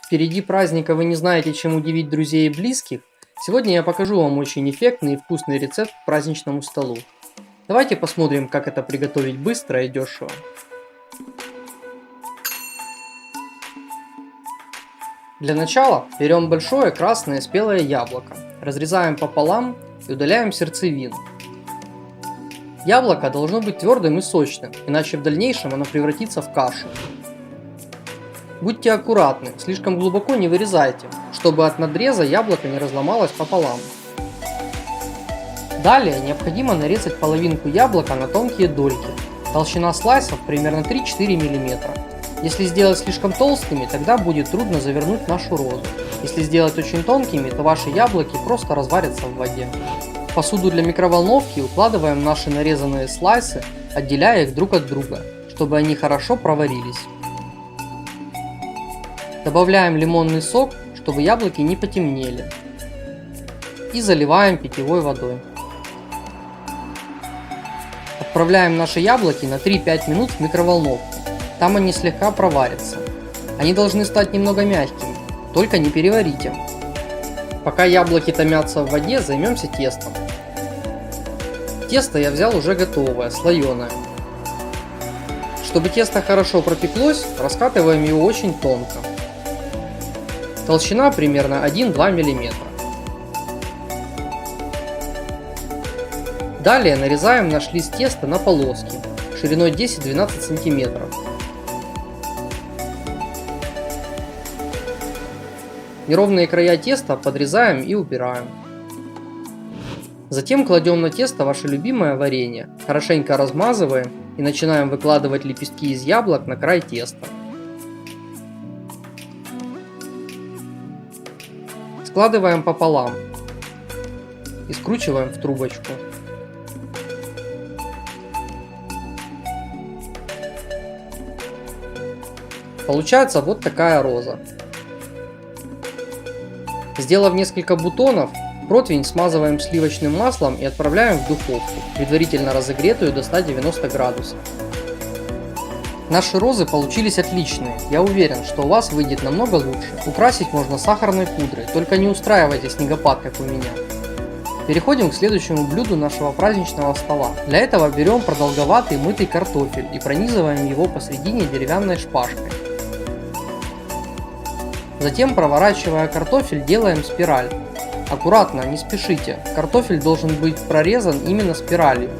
Впереди праздника, вы не знаете, чем удивить друзей и близких? Сегодня я покажу вам очень эффектный и вкусный рецепт к праздничному столу. Давайте посмотрим, как это приготовить быстро и дешево. Для начала берем большое красное спелое яблоко, разрезаем пополам и удаляем сердцевину. Яблоко должно быть твердым и сочным, иначе в дальнейшем оно превратится в кашу. Будьте аккуратны, слишком глубоко не вырезайте, чтобы от надреза яблоко не разломалось пополам. Далее необходимо нарезать половинку яблока на тонкие дольки. Толщина слайсов примерно 3-4 мм. Если сделать слишком толстыми, тогда будет трудно завернуть нашу розу. Если сделать очень тонкими, то ваши яблоки просто разварятся в воде. В посуду для микроволновки укладываем наши нарезанные слайсы, отделяя их друг от друга, чтобы они хорошо проварились. Добавляем лимонный сок, чтобы яблоки не потемнели. И заливаем питьевой водой. Отправляем наши яблоки на 3-5 минут в микроволновку. Там они слегка проварятся. Они должны стать немного мягкими, только не переварите. Пока яблоки томятся в воде, займемся тестом. Тесто я взял уже готовое, слоеное. Чтобы тесто хорошо пропеклось, раскатываем его очень тонко. Толщина примерно 1-2 мм. Далее нарезаем наш лист теста на полоски шириной 10-12 см. Неровные края теста подрезаем и убираем. Затем кладем на тесто ваше любимое варенье, хорошенько размазываем и начинаем выкладывать лепестки из яблок на край теста. Складываем пополам и скручиваем в трубочку. Получается вот такая роза. Сделав несколько бутонов, противень смазываем сливочным маслом и отправляем в духовку, предварительно разогретую до 190 градусов. Наши розы получились отличные, я уверен, что у вас выйдет намного лучше. Украсить можно сахарной пудрой, только не устраивайте снегопад, как у меня. Переходим к следующему блюду нашего праздничного стола. Для этого берем продолговатый мытый картофель и пронизываем его посередине деревянной шпажкой. Затем, проворачивая картофель, делаем спираль. Аккуратно, не спешите, картофель должен быть прорезан именно спиралью.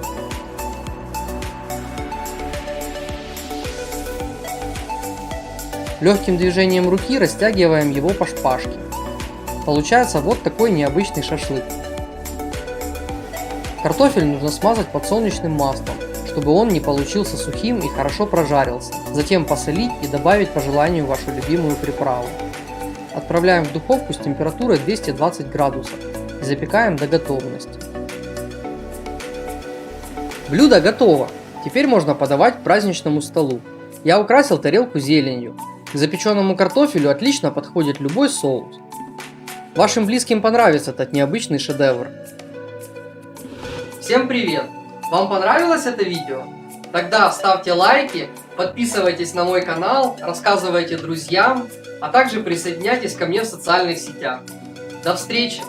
Легким движением руки растягиваем его по шпажке. Получается вот такой необычный шашлык. Картофель нужно смазать подсолнечным маслом, чтобы он не получился сухим и хорошо прожарился. Затем посолить и добавить по желанию вашу любимую приправу. Отправляем в духовку с температурой 220 градусов и запекаем до готовности. Блюдо готово! Теперь можно подавать к праздничному столу. Я украсил тарелку зеленью. К запеченному картофелю отлично подходит любой соус. Вашим близким понравится этот необычный шедевр. Всем привет! Вам понравилось это видео? Тогда ставьте лайки, подписывайтесь на мой канал, рассказывайте друзьям, а также присоединяйтесь ко мне в социальных сетях. До встречи!